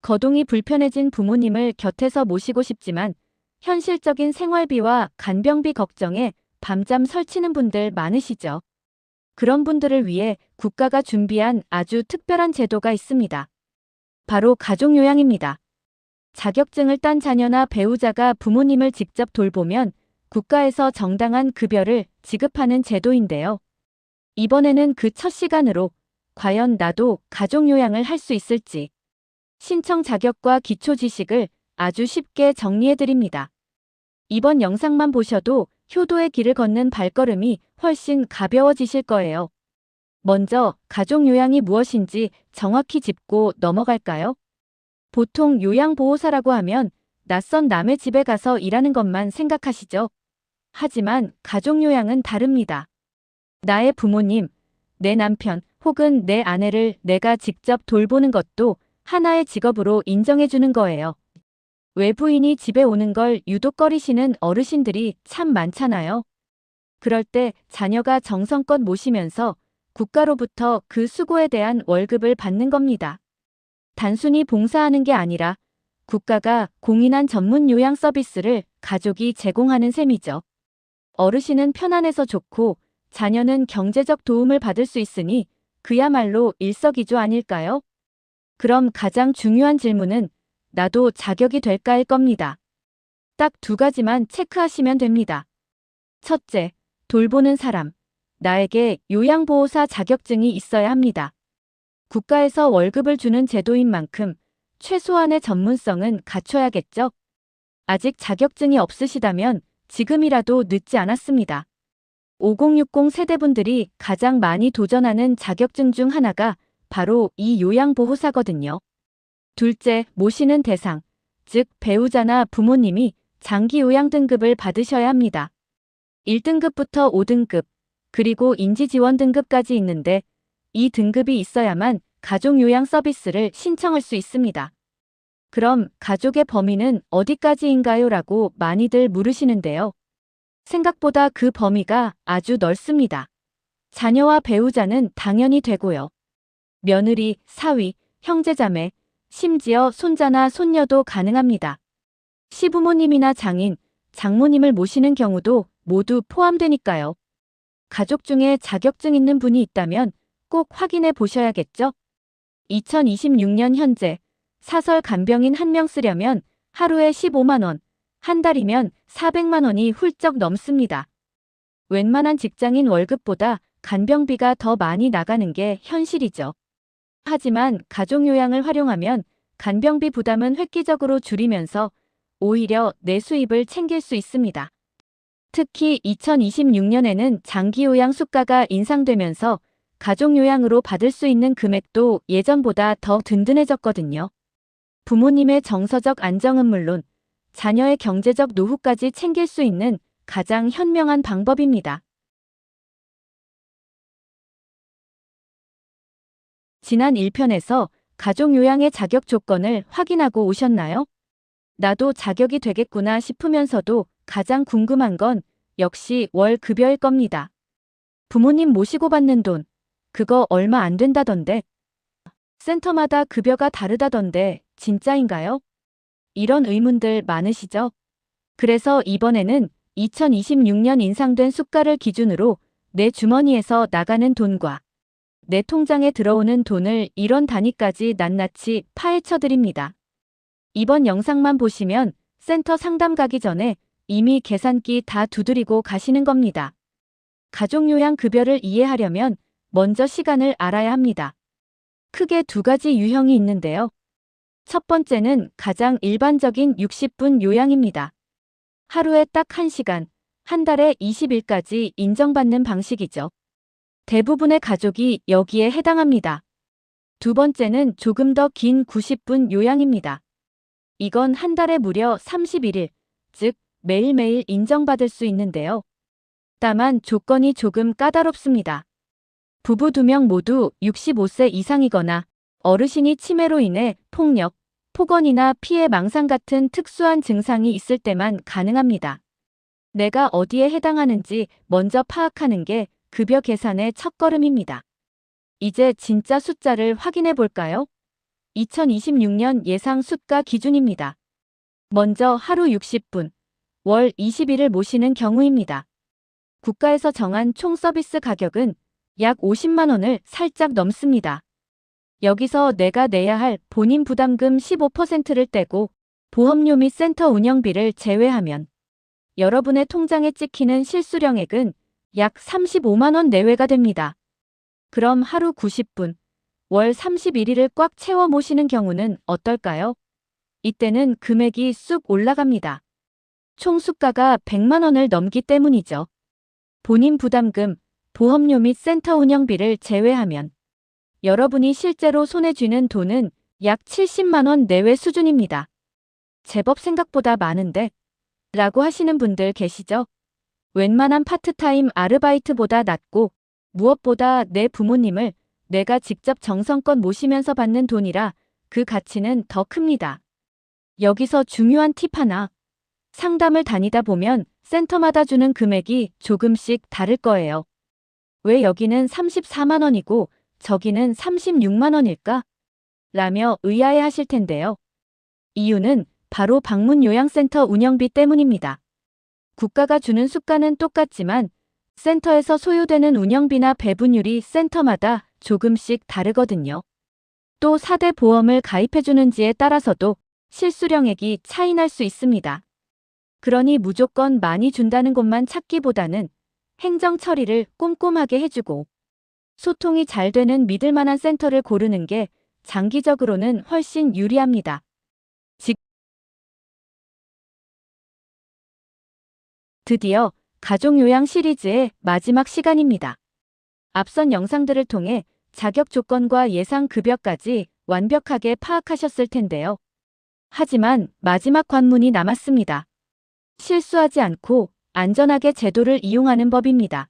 거동이 불편해진 부모님을 곁에서 모시고 싶지만 현실적인 생활비와 간병비 걱정에 밤잠 설치는 분들 많으시죠. 그런 분들을 위해 국가가 준비한 아주 특별한 제도가 있습니다. 바로 가족요양입니다. 자격증을 딴 자녀나 배우자가 부모님을 직접 돌보면 국가에서 정당한 급여를 지급하는 제도인데요. 이번에는 그 첫 시간으로 과연 나도 가족요양을 할 수 있을지 신청 자격과 기초 지식을 아주 쉽게 정리해드립니다. 이번 영상만 보셔도 효도의 길을 걷는 발걸음이 훨씬 가벼워지실 거예요. 먼저 가족요양이 무엇인지 정확히 짚고 넘어갈까요? 보통 요양보호사라고 하면 낯선 남의 집에 가서 일하는 것만 생각하시죠? 하지만 가족요양은 다릅니다. 나의 부모님, 내 남편 혹은 내 아내를 내가 직접 돌보는 것도 하나의 직업으로 인정해주는 거예요. 외부인이 집에 오는 걸 유독 꺼리시는 어르신들이 참 많잖아요. 그럴 때 자녀가 정성껏 모시면서 국가로부터 그 수고에 대한 월급을 받는 겁니다. 단순히 봉사하는 게 아니라 국가가 공인한 전문 요양 서비스를 가족이 제공하는 셈이죠. 어르신은 편안해서 좋고 자녀는 경제적 도움을 받을 수 있으니 그야말로 일석이조 아닐까요? 그럼 가장 중요한 질문은 나도 자격이 될까일 겁니다. 딱 두 가지만 체크하시면 됩니다. 첫째, 돌보는 사람. 나에게 요양보호사 자격증이 있어야 합니다. 국가에서 월급을 주는 제도인 만큼 최소한의 전문성은 갖춰야겠죠? 아직 자격증이 없으시다면 지금이라도 늦지 않았습니다. 5060 세대분들이 가장 많이 도전하는 자격증 중 하나가 바로 이 요양보호사거든요. 둘째, 모시는 대상, 즉 배우자나 부모님이 장기 요양 등급을 받으셔야 합니다. 1등급부터 5등급, 그리고 인지지원 등급까지 있는데 이 등급이 있어야만 가족요양 서비스를 신청할 수 있습니다. 그럼 가족의 범위는 어디까지인가요? 라고 많이들 물으시는데요. 생각보다 그 범위가 아주 넓습니다. 자녀와 배우자는 당연히 되고요. 며느리, 사위, 형제자매, 심지어 손자나 손녀도 가능합니다. 시부모님이나 장인, 장모님을 모시는 경우도 모두 포함되니까요. 가족 중에 자격증 있는 분이 있다면 꼭 확인해 보셔야겠죠? 2026년 현재 사설 간병인 한 명 쓰려면 하루에 15만 원, 한 달이면 400만 원이 훌쩍 넘습니다. 웬만한 직장인 월급보다 간병비가 더 많이 나가는 게 현실이죠. 하지만 가족요양을 활용하면 간병비 부담은 획기적으로 줄이면서 오히려 내 수입을 챙길 수 있습니다. 특히 2026년에는 장기요양 수가가 인상되면서 가족요양으로 받을 수 있는 금액도 예전보다 더 든든해졌거든요. 부모님의 정서적 안정은 물론 자녀의 경제적 노후까지 챙길 수 있는 가장 현명한 방법입니다. 지난 1편에서 가족요양의 자격 조건을 확인하고 오셨나요? 나도 자격이 되겠구나 싶으면서도 가장 궁금한 건 역시 월 급여일 겁니다. 부모님 모시고 받는 돈, 그거 얼마 안 된다던데. 센터마다 급여가 다르다던데 진짜인가요? 이런 의문들 많으시죠? 그래서 이번에는 2026년 인상된 수가를 기준으로 내 주머니에서 나가는 돈과 내 통장에 들어오는 돈을 이런 단위까지 낱낱이 파헤쳐 드립니다. 이번 영상만 보시면 센터 상담 가기 전에 이미 계산기 다 두드리고 가시는 겁니다. 가족요양 급여를 이해하려면 먼저 시간을 알아야 합니다. 크게 두 가지 유형이 있는데요. 첫 번째는 가장 일반적인 60분 요양입니다. 하루에 딱 1시간, 한 달에 20일까지 인정받는 방식이죠. 대부분의 가족이 여기에 해당합니다. 두 번째는 조금 더 긴 90분 요양입니다. 이건 한 달에 무려 31일, 즉 매일매일 인정받을 수 있는데요. 다만 조건이 조금 까다롭습니다. 부부 2명 모두 65세 이상이거나 어르신이 치매로 인해 폭력, 폭언이나 피해 망상 같은 특수한 증상이 있을 때만 가능합니다. 내가 어디에 해당하는지 먼저 파악하는 게 급여 계산의 첫걸음입니다. 이제 진짜 숫자를 확인해 볼까요? 2026년 예상 수가 기준입니다. 먼저 하루 60분, 월 20일을 모시는 경우입니다. 국가에서 정한 총 서비스 가격은 약 50만 원을 살짝 넘습니다. 여기서 내가 내야 할 본인 부담금 15%를 떼고 보험료 및 센터 운영비를 제외하면 여러분의 통장에 찍히는 실수령액은 약 35만 원 내외가 됩니다. 그럼 하루 90분, 월 31일을 꽉 채워 모시는 경우는 어떨까요? 이때는 금액이 쑥 올라갑니다. 총 수가가 100만 원을 넘기 때문이죠. 본인 부담금, 보험료 및 센터 운영비를 제외하면 여러분이 실제로 손에 쥐는 돈은 약 70만 원 내외 수준입니다. 제법 생각보다 많은데? 라고 하시는 분들 계시죠? 웬만한 파트타임 아르바이트보다 낫고 무엇보다 내 부모님을 내가 직접 정성껏 모시면서 받는 돈이라 그 가치는 더 큽니다. 여기서 중요한 팁 하나. 상담을 다니다 보면 센터마다 주는 금액이 조금씩 다를 거예요. 왜 여기는 34만 원이고 저기는 36만 원일까? 라며 의아해 하실 텐데요. 이유는 바로 방문요양센터 운영비 때문입니다. 국가가 주는 수가는 똑같지만 센터에서 소요되는 운영비나 배분율이 센터마다 조금씩 다르거든요. 또 4대 보험을 가입해주는지에 따라서도 실수령액이 차이 날 수 있습니다. 그러니 무조건 많이 준다는 곳만 찾기보다는 행정 처리를 꼼꼼하게 해주고 소통이 잘 되는 믿을 만한 센터를 고르는 게 장기적으로는 훨씬 유리합니다. 드디어 가족요양 시리즈의 마지막 시간입니다. 앞선 영상들을 통해 자격 조건과 예상 급여까지 완벽하게 파악하셨을 텐데요. 하지만 마지막 관문이 남았습니다. 실수하지 않고 안전하게 제도를 이용하는 법입니다.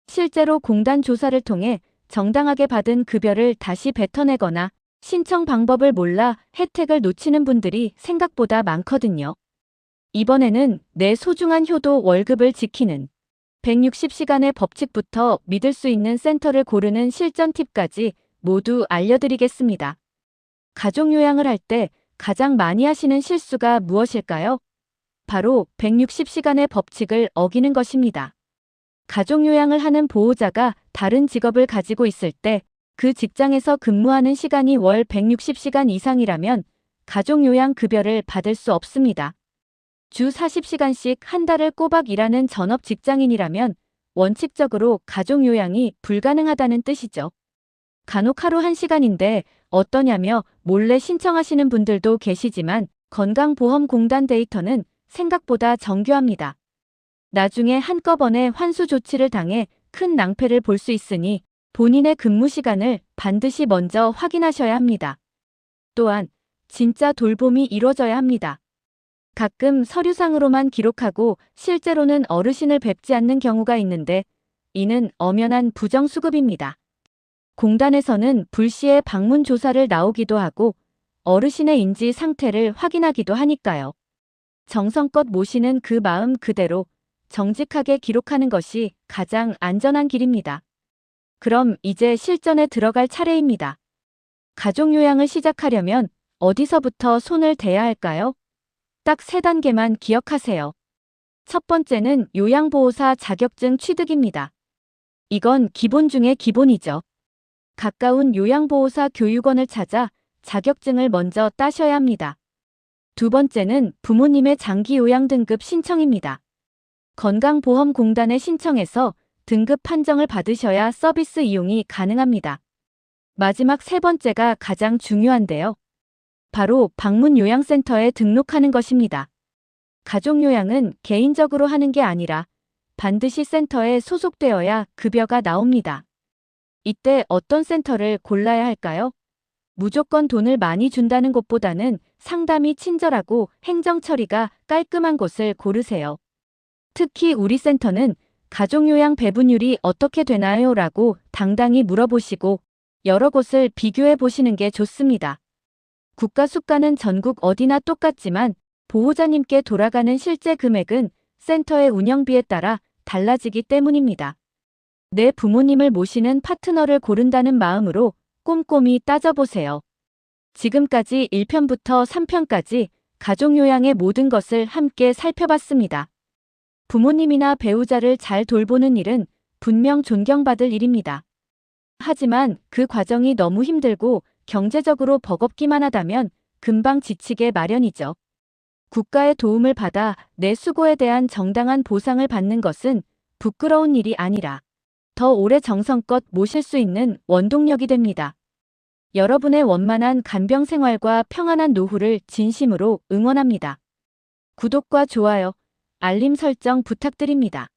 실제로 공단 조사를 통해 정당하게 받은 급여를 다시 뱉어내거나 신청 방법을 몰라 혜택을 놓치는 분들이 생각보다 많거든요. 이번에는 내 소중한 효도 월급을 지키는 160시간의 법칙부터 믿을 수 있는 센터를 고르는 실전 팁까지 모두 알려드리겠습니다. 가족요양을 할 때 가장 많이 하시는 실수가 무엇일까요? 바로 160시간의 법칙을 어기는 것입니다. 가족요양을 하는 보호자가 다른 직업을 가지고 있을 때 그 직장에서 근무하는 시간이 월 160시간 이상이라면 가족요양 급여를 받을 수 없습니다. 주 40시간씩 한 달을 꼬박 일하는 전업 직장인이라면 원칙적으로 가족요양이 불가능하다는 뜻이죠. 간혹 하루 1시간인데 어떠냐며 몰래 신청하시는 분들도 계시지만 건강보험공단 데이터는 생각보다 정교합니다. 나중에 한꺼번에 환수 조치를 당해 큰 낭패를 볼 수 있으니 본인의 근무 시간을 반드시 먼저 확인하셔야 합니다. 또한 진짜 돌봄이 이루어져야 합니다. 가끔 서류상으로만 기록하고 실제로는 어르신을 뵙지 않는 경우가 있는데 이는 엄연한 부정수급입니다. 공단에서는 불시에 방문 조사를 나오기도 하고 어르신의 인지 상태를 확인하기도 하니까요. 정성껏 모시는 그 마음 그대로 정직하게 기록하는 것이 가장 안전한 길입니다. 그럼 이제 실전에 들어갈 차례입니다. 가족요양을 시작하려면 어디서부터 손을 대야 할까요? 딱 3단계만 기억하세요. 첫 번째는 요양보호사 자격증 취득입니다. 이건 기본 중의 기본이죠. 가까운 요양보호사 교육원을 찾아 자격증을 먼저 따셔야 합니다. 두 번째는 부모님의 장기요양 등급 신청입니다. 건강보험공단에 신청해서 등급 판정을 받으셔야 서비스 이용이 가능합니다. 마지막 3번째가 가장 중요한데요. 바로 방문요양센터에 등록하는 것입니다. 가족요양은 개인적으로 하는 게 아니라 반드시 센터에 소속되어야 급여가 나옵니다. 이때 어떤 센터를 골라야 할까요? 무조건 돈을 많이 준다는 곳보다는 상담이 친절하고 행정 처리가 깔끔한 곳을 고르세요. 특히 우리 센터는 가족요양 배분율이 어떻게 되나요? 라고 당당히 물어보시고 여러 곳을 비교해 보시는 게 좋습니다. 국가 수가는 전국 어디나 똑같지만 보호자님께 돌아가는 실제 금액은 센터의 운영비에 따라 달라지기 때문입니다. 내 부모님을 모시는 파트너를 고른다는 마음으로 꼼꼼히 따져보세요. 지금까지 1편부터 3편까지 가족 요양의 모든 것을 함께 살펴봤습니다. 부모님이나 배우자를 잘 돌보는 일은 분명 존경받을 일입니다. 하지만 그 과정이 너무 힘들고 경제적으로 버겁기만 하다면 금방 지치게 마련이죠. 국가의 도움을 받아 내 수고에 대한 정당한 보상을 받는 것은 부끄러운 일이 아니라 더 오래 정성껏 모실 수 있는 원동력이 됩니다. 여러분의 원만한 간병 생활과 평안한 노후를 진심으로 응원합니다. 구독과 좋아요, 알림 설정 부탁드립니다.